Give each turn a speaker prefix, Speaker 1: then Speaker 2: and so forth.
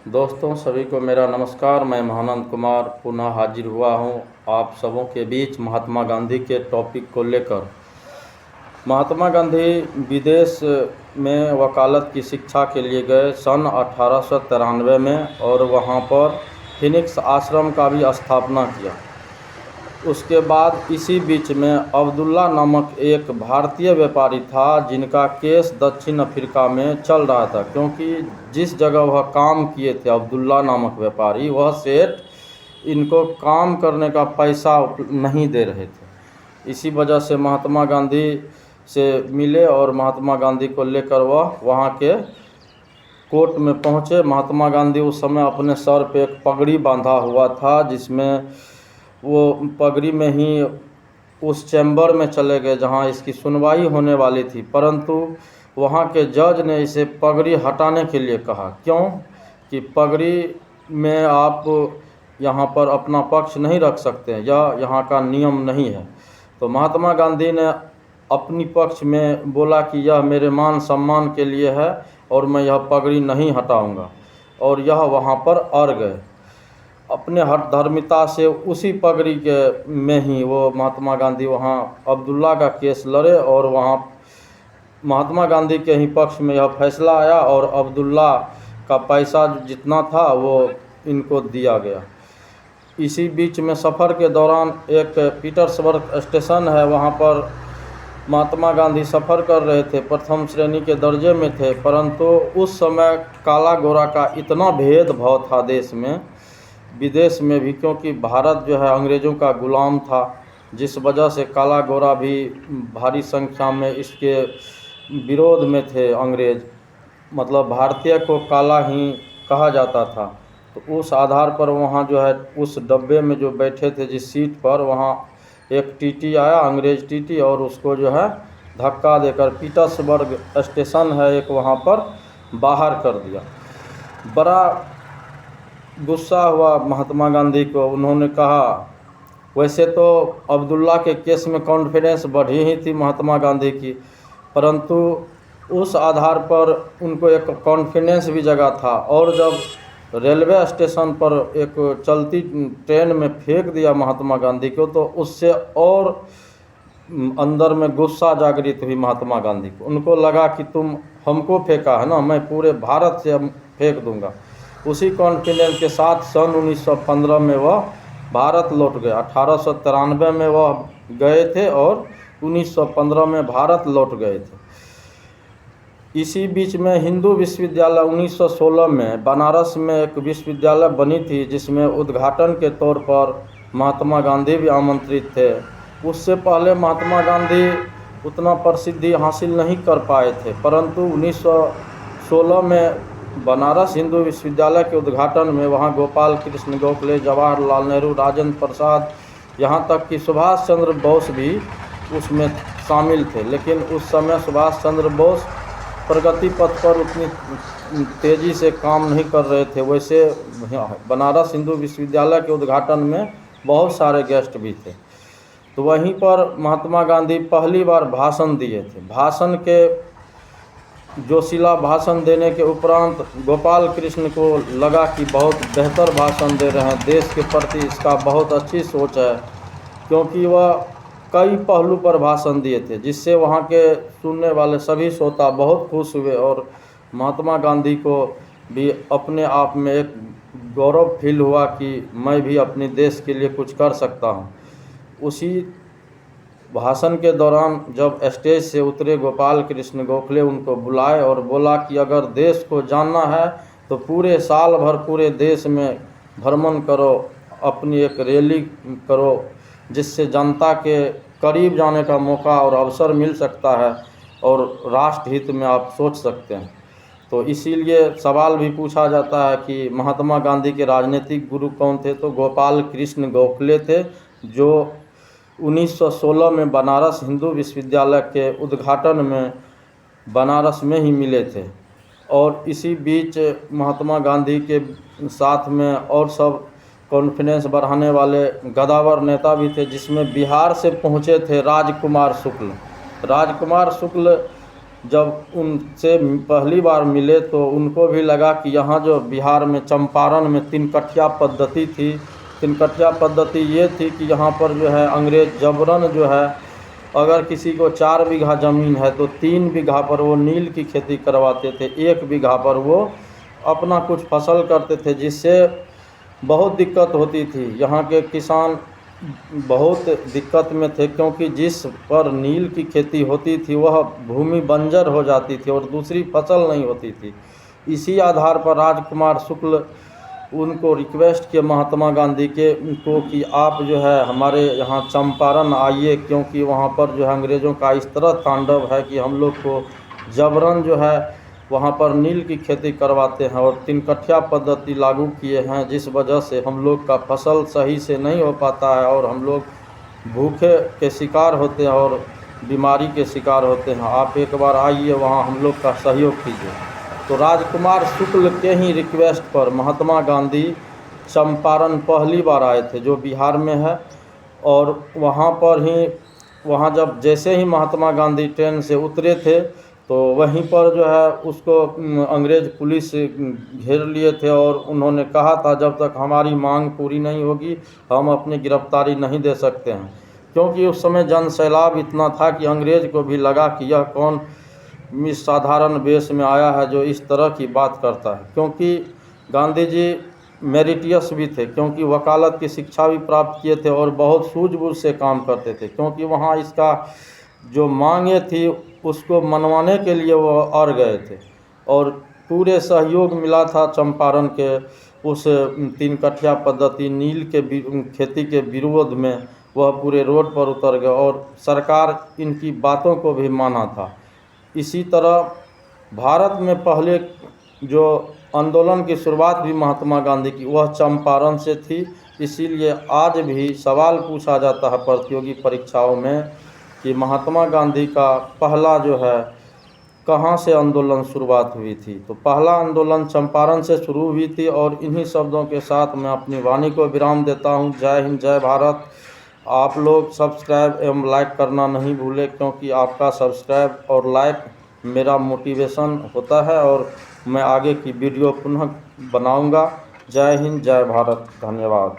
Speaker 1: दोस्तों सभी को मेरा नमस्कार। मैं महानंद कुमार पुनः हाजिर हुआ हूं आप सबों के बीच महात्मा गांधी के टॉपिक को लेकर। महात्मा गांधी विदेश में वकालत की शिक्षा के लिए गए सन 1893 में और वहां पर फिनिक्स आश्रम का भी स्थापना किया। उसके बाद इसी बीच में अब्दुल्ला नामक एक भारतीय व्यापारी था जिनका केस दक्षिण अफ्रीका में चल रहा था, क्योंकि जिस जगह वह काम किए थे अब्दुल्ला नामक व्यापारी, वह सेठ इनको काम करने का पैसा नहीं दे रहे थे। इसी वजह से महात्मा गांधी से मिले और महात्मा गांधी को लेकर वह वहाँ के कोर्ट में पहुँचे। महात्मा गांधी उस समय अपने सर पे एक पगड़ी बांधा हुआ था, जिसमें वो पगड़ी में ही उस चैम्बर में चले गए जहां इसकी सुनवाई होने वाली थी, परंतु वहां के जज ने इसे पगड़ी हटाने के लिए कहा। क्यों कि पगड़ी में आप यहां पर अपना पक्ष नहीं रख सकते, यह यहां का नियम नहीं है। तो महात्मा गांधी ने अपनी पक्ष में बोला कि यह मेरे मान सम्मान के लिए है और मैं यह पगड़ी नहीं हटाऊंगा, और यह वहां पर अड़ गए। अपने हठधर्मिता से उसी पगड़ी के में ही वो महात्मा गांधी वहाँ अब्दुल्ला का केस लड़े और वहाँ महात्मा गांधी के ही पक्ष में यह फैसला आया और अब्दुल्ला का पैसा जितना था वो इनको दिया गया। इसी बीच में सफ़र के दौरान एक पीटर्सबर्ग स्टेशन है, वहाँ पर महात्मा गांधी सफ़र कर रहे थे, प्रथम श्रेणी के दर्जे में थे, परंतु उस समय काला गोरा का इतना भेदभाव था देश में विदेश में भी, क्योंकि भारत जो है अंग्रेज़ों का गुलाम था, जिस वजह से काला गोरा भी भारी संख्या में इसके विरोध में थे। अंग्रेज़ मतलब भारतीय को काला ही कहा जाता था। तो उस आधार पर वहाँ जो है उस डब्बे में जो बैठे थे जिस सीट पर, वहाँ एक टीटी आया, अंग्रेज़ टीटी, और उसको जो है धक्का देकर पीटर्सबर्ग स्टेशन है एक, वहाँ पर बाहर कर दिया। बड़ा गुस्सा हुआ महात्मा गांधी को। उन्होंने कहा, वैसे तो अब्दुल्ला के केस में कॉन्फिडेंस बढ़ी ही थी महात्मा गांधी की, परंतु उस आधार पर उनको एक कॉन्फिडेंस भी जगा था, और जब रेलवे स्टेशन पर एक चलती ट्रेन में फेंक दिया महात्मा गांधी को, तो उससे और अंदर में गुस्सा जागृत हुई महात्मा गांधी को। उनको लगा कि तुम हमको फेंका है ना, मैं पूरे भारत से फेंक दूंगा। उसी कॉन्फिडेंस के साथ सन 1915 में वह भारत लौट गए। 1893 में वह गए थे और 1915 में भारत लौट गए थे। इसी बीच में हिंदू विश्वविद्यालय 1916 में बनारस में एक विश्वविद्यालय बनी थी, जिसमें उद्घाटन के तौर पर महात्मा गांधी भी आमंत्रित थे। उससे पहले महात्मा गांधी उतना प्रसिद्धि हासिल नहीं कर पाए थे, परंतु 1916 में बनारस हिंदू विश्वविद्यालय के उद्घाटन में वहाँ गोपाल कृष्ण गोखले, जवाहरलाल नेहरू, राजेंद्र प्रसाद, यहाँ तक कि सुभाष चंद्र बोस भी उसमें शामिल थे। लेकिन उस समय सुभाष चंद्र बोस प्रगति पथ पर उतनी तेज़ी से काम नहीं कर रहे थे। वैसे बनारस हिंदू विश्वविद्यालय के उद्घाटन में बहुत सारे गेस्ट भी थे। तो वहीं पर महात्मा गांधी पहली बार भाषण दिए थे। भाषण के जोशीला भाषण देने के उपरांत गोपाल कृष्ण को लगा कि बहुत बेहतर भाषण दे रहे हैं, देश के प्रति इसका बहुत अच्छी सोच है, क्योंकि वह कई पहलू पर भाषण दिए थे, जिससे वहाँ के सुनने वाले सभी श्रोता बहुत खुश हुए और महात्मा गांधी को भी अपने आप में एक गौरव फील हुआ कि मैं भी अपने देश के लिए कुछ कर सकता हूँ। उसी भाषण के दौरान जब स्टेज से उतरे गोपाल कृष्ण गोखले, उनको बुलाए और बोला कि अगर देश को जानना है तो पूरे साल भर पूरे देश में भ्रमण करो, अपनी एक रैली करो, जिससे जनता के करीब जाने का मौका और अवसर मिल सकता है और राष्ट्र हित में आप सोच सकते हैं। तो इसीलिए सवाल भी पूछा जाता है कि महात्मा गांधी के राजनीतिक गुरु कौन थे, तो गोपाल कृष्ण गोखले थे, जो 1916 में बनारस हिंदू विश्वविद्यालय के उद्घाटन में बनारस में ही मिले थे। और इसी बीच महात्मा गांधी के साथ में और सब कॉन्फिडेंस बढ़ाने वाले गदावर नेता भी थे, जिसमें बिहार से पहुँचे थे राजकुमार शुक्ल। राजकुमार शुक्ल जब उनसे पहली बार मिले तो उनको भी लगा कि यहाँ जो बिहार में चंपारण में तीन कठिया पद्धति थी। तीन कठिया पद्धति ये थी कि यहाँ पर जो है अंग्रेज जबरन जो है, अगर किसी को 4 बीघा ज़मीन है तो 3 बीघा पर वो नील की खेती करवाते थे, 1 बीघा पर वो अपना कुछ फसल करते थे, जिससे बहुत दिक्कत होती थी। यहाँ के किसान बहुत दिक्कत में थे, क्योंकि जिस पर नील की खेती होती थी वह भूमि बंजर हो जाती थी और दूसरी फसल नहीं होती थी। इसी आधार पर राजकुमार शुक्ल उनको रिक्वेस्ट किया महात्मा गांधी के को कि आप जो है हमारे यहाँ चंपारण आइए, क्योंकि वहाँ पर जो है अंग्रेज़ों का इस तरह तांडव है कि हम लोग को जबरन जो है वहाँ पर नील की खेती करवाते हैं और 3 कठिया पद्धति लागू किए हैं, जिस वजह से हम लोग का फसल सही से नहीं हो पाता है और हम लोग भूखे के शिकार होते हैं और बीमारी के शिकार होते हैं। आप एक बार आइए, वहाँ हम लोग का सहयोग कीजिए। तो राजकुमार शुक्ल के ही रिक्वेस्ट पर महात्मा गांधी चंपारण पहली बार आए थे, जो बिहार में है। और वहाँ जब जैसे ही महात्मा गांधी ट्रेन से उतरे थे तो वहीं पर जो है उसको अंग्रेज़ पुलिस घेर लिए थे और उन्होंने कहा था जब तक हमारी मांग पूरी नहीं होगी हम अपनी गिरफ्तारी नहीं दे सकते हैं, क्योंकि उस समय जन सैलाब इतना था कि अंग्रेज़ को भी लगा कि यह कौन इस साधारण वेश में आया है जो इस तरह की बात करता है। क्योंकि गांधी जी मेरिटियस भी थे, क्योंकि वकालत की शिक्षा भी प्राप्त किए थे और बहुत सूझबूझ से काम करते थे, क्योंकि वहाँ इसका जो मांगे थी उसको मनवाने के लिए वो अड़ गए थे और पूरे सहयोग मिला था चंपारण के उस 3 कठिया पद्धति नील के खेती के विरोध में। वह पूरे रोड पर उतर गए और सरकार इनकी बातों को भी माना था। इसी तरह भारत में पहले जो आंदोलन की शुरुआत भी महात्मा गांधी की वह चंपारण से थी। इसीलिए आज भी सवाल पूछा जाता है प्रतियोगी परीक्षाओं में कि महात्मा गांधी का पहला जो है कहाँ से आंदोलन शुरुआत हुई थी। तो पहला आंदोलन चंपारण से शुरू हुई थी। और इन्हीं शब्दों के साथ मैं अपनी वाणी को विराम देता हूँ। जय हिंद, जय भारत। आप लोग सब्सक्राइब एवं लाइक करना नहीं भूलें, क्योंकि आपका सब्सक्राइब और लाइक मेरा मोटिवेशन होता है और मैं आगे की वीडियो पुनः बनाऊंगा। जय हिंद, जय भारत। धन्यवाद।